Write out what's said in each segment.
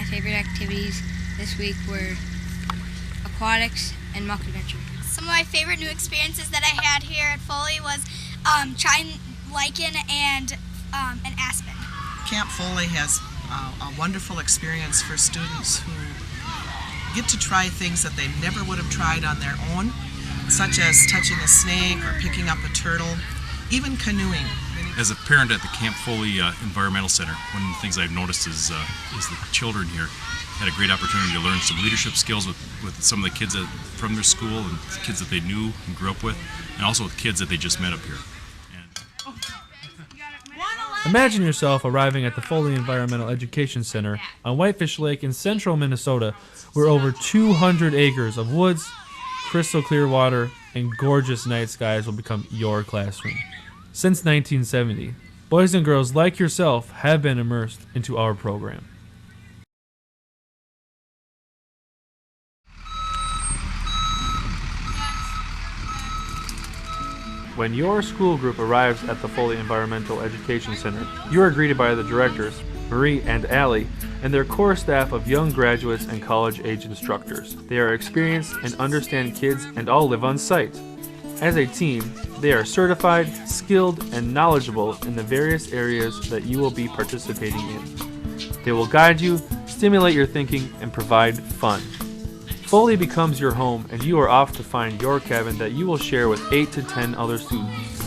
my favorite activities this week were aquatics and muck adventure. Some of my favorite new experiences that I had here at Foley was trying lichen and an aspen. Camp Foley has a wonderful experience for students who get to try things that they never would have tried on their own, such as touching a snake or picking up a turtle, even canoeing. As a parent at the Camp Foley Environmental Center, one of the things I've noticed is the children here had a great opportunity to learn some leadership skills with some of the kids from their school and kids that they knew and grew up with, and also with kids that they just met up here. Imagine yourself arriving at the Foley Environmental Education Center on Whitefish Lake in central Minnesota, where over 200 acres of woods, crystal clear water, and gorgeous night skies will become your classroom. Since 1970, boys and girls like yourself have been immersed into our program. When your school group arrives at the Foley Environmental Education Center, you are greeted by the directors, Marie and Allie, and their core staff of young graduates and college-age instructors. They are experienced and understand kids and all live on site. As a team, they are certified, skilled, and knowledgeable in the various areas that you will be participating in. They will guide you, stimulate your thinking, and provide fun. Foley becomes your home, and you are off to find your cabin that you will share with 8 to 10 other students.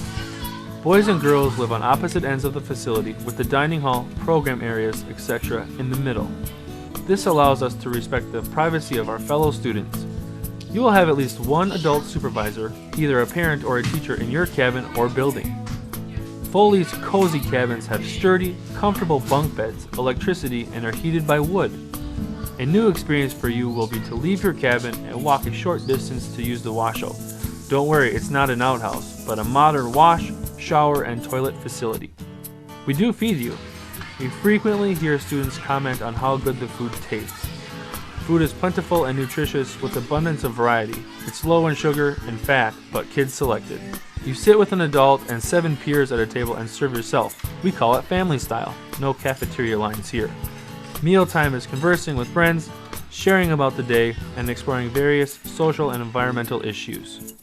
Boys and girls live on opposite ends of the facility with the dining hall, program areas, etc. in the middle. This allows us to respect the privacy of our fellow students. You will have at least one adult supervisor, either a parent or a teacher in your cabin or building. Foley's cozy cabins have sturdy, comfortable bunk beds, electricity, and are heated by wood. A new experience for you will be to leave your cabin and walk a short distance to use the washout. Don't worry, it's not an outhouse, but a modern wash, shower, and toilet facility. We do feed you. We frequently hear students comment on how good the food tastes. Food is plentiful and nutritious with abundance of variety. It's low in sugar and fat, but kids selected. You sit with an adult and 7 peers at a table and serve yourself. We call it family style. No cafeteria lines here. Mealtime is conversing with friends, sharing about the day, and exploring various social and environmental issues.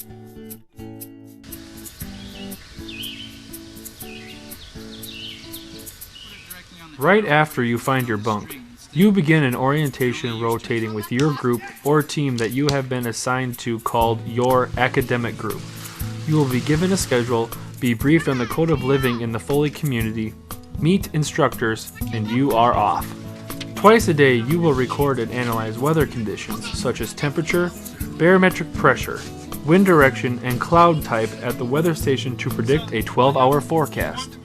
Right after you find your bunk, you begin an orientation rotating with your group or team that you have been assigned to called your academic group. You will be given a schedule, be briefed on the code of living in the Foley community, meet instructors, and you are off. Twice a day, you will record and analyze weather conditions such as temperature, barometric pressure, wind direction, and cloud type at the weather station to predict a 12-hour forecast.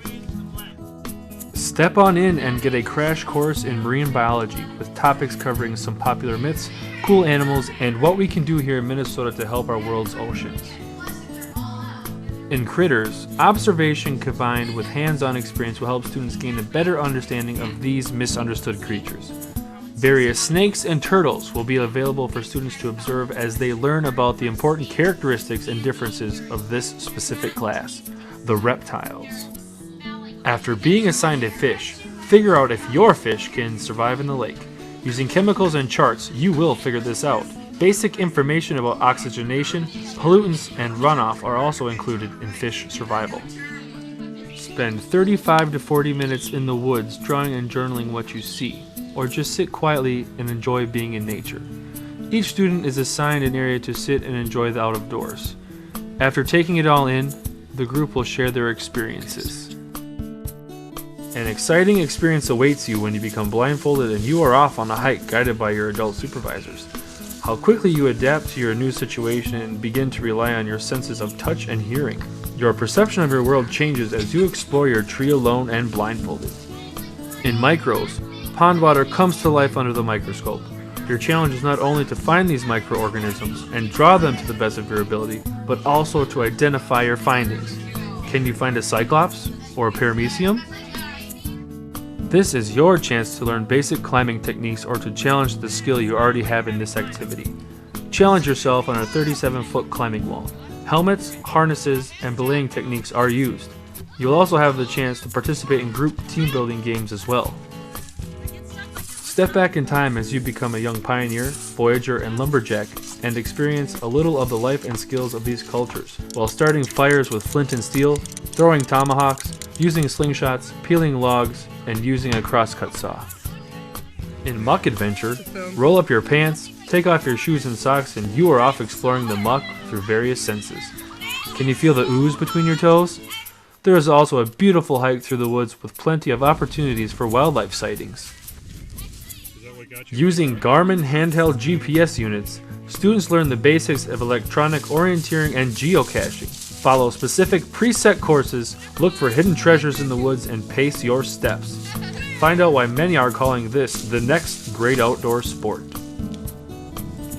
Step on in and get a crash course in marine biology with topics covering some popular myths, cool animals, and what we can do here in Minnesota to help our world's oceans. In Critters, observation combined with hands-on experience will help students gain a better understanding of these misunderstood creatures. Various snakes and turtles will be available for students to observe as they learn about the important characteristics and differences of this specific class, the reptiles. After being assigned a fish, figure out if your fish can survive in the lake. Using chemicals and charts, you will figure this out. Basic information about oxygenation, pollutants, and runoff are also included in fish survival. Spend 35 to 40 minutes in the woods drawing and journaling what you see, or just sit quietly and enjoy being in nature. Each student is assigned an area to sit and enjoy the out of doors. After taking it all in, the group will share their experiences. An exciting experience awaits you when you become blindfolded and you are off on a hike guided by your adult supervisors. How quickly you adapt to your new situation and begin to rely on your senses of touch and hearing. Your perception of your world changes as you explore your tree alone and blindfolded. In Micros, pond water comes to life under the microscope. Your challenge is not only to find these microorganisms and draw them to the best of your ability, but also to identify your findings. Can you find a cyclops or a paramecium? This is your chance to learn basic climbing techniques or to challenge the skill you already have in this activity. Challenge yourself on a 37-foot climbing wall. Helmets, harnesses, and belaying techniques are used. You'll also have the chance to participate in group team building games as well. Step back in time as you become a young pioneer, voyager, and lumberjack, and experience a little of the life and skills of these cultures, while starting fires with flint and steel, throwing tomahawks, using slingshots, peeling logs, and using a crosscut saw. In Muck Adventure, roll up your pants, take off your shoes and socks, and you are off exploring the muck through various senses. Can you feel the ooze between your toes? There is also a beautiful hike through the woods with plenty of opportunities for wildlife sightings. Using Garmin handheld GPS units, students learn the basics of electronic orienteering and geocaching. Follow specific preset courses, look for hidden treasures in the woods, and pace your steps. Find out why many are calling this the next great outdoor sport.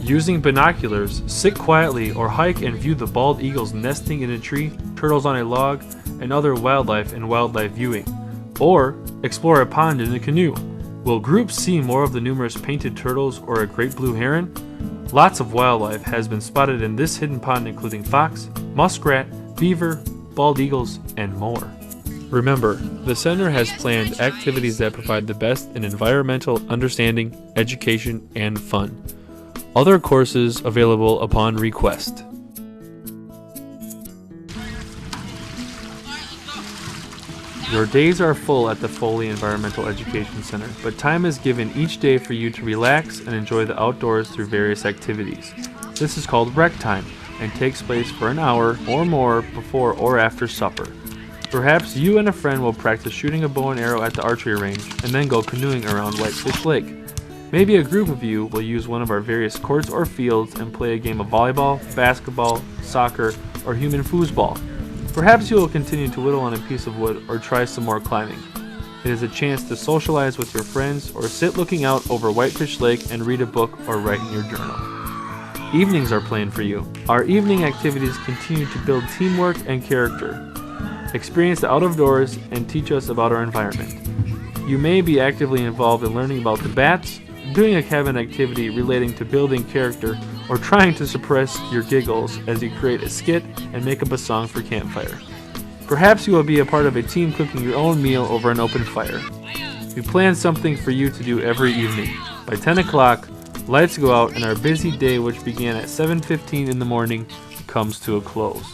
Using binoculars, sit quietly or hike and view the bald eagles nesting in a tree, turtles on a log, and other wildlife in wildlife viewing. Or explore a pond in a canoe. Will groups see more of the numerous painted turtles or a great blue heron? Lots of wildlife has been spotted in this hidden pond, including fox, muskrat, beaver, bald eagles, and more. Remember, the center has planned activities that provide the best in environmental understanding, education, and fun. Other courses available upon request. Your days are full at the Foley Environmental Education Center, but time is given each day for you to relax and enjoy the outdoors through various activities. This is called rec time and takes place for an hour or more before or after supper. Perhaps you and a friend will practice shooting a bow and arrow at the archery range and then go canoeing around Whitefish Lake. Maybe a group of you will use one of our various courts or fields and play a game of volleyball, basketball, soccer, or human foosball. Perhaps you will continue to whittle on a piece of wood or try some more climbing. It is a chance to socialize with your friends or sit looking out over Whitefish Lake and read a book or write in your journal. Evenings are planned for you. Our evening activities continue to build teamwork and character, experience the out of doors, and teach us about our environment. You may be actively involved in learning about the bats, doing a cabin activity relating to building character, or trying to suppress your giggles as you create a skit and make up a song for campfire. Perhaps you will be a part of a team cooking your own meal over an open fire. We plan something for you to do every evening. By 10 o'clock, lights go out and our busy day, which began at 7:15 in the morning, comes to a close.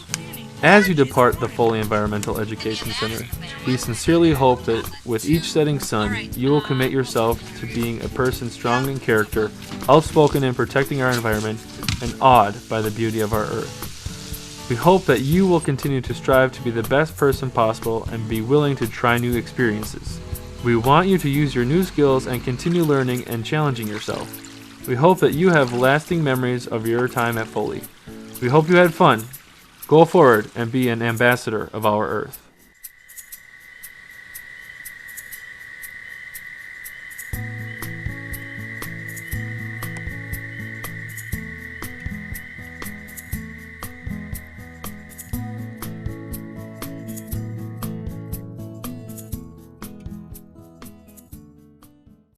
As you depart the Foley Environmental Education Center, we sincerely hope that with each setting sun, you will commit yourself to being a person strong in character, outspoken in protecting our environment, and awed by the beauty of our earth. We hope that you will continue to strive to be the best person possible and be willing to try new experiences. We want you to use your new skills and continue learning and challenging yourself. We hope that you have lasting memories of your time at Foley. We hope you had fun. Go forward and be an ambassador of our earth.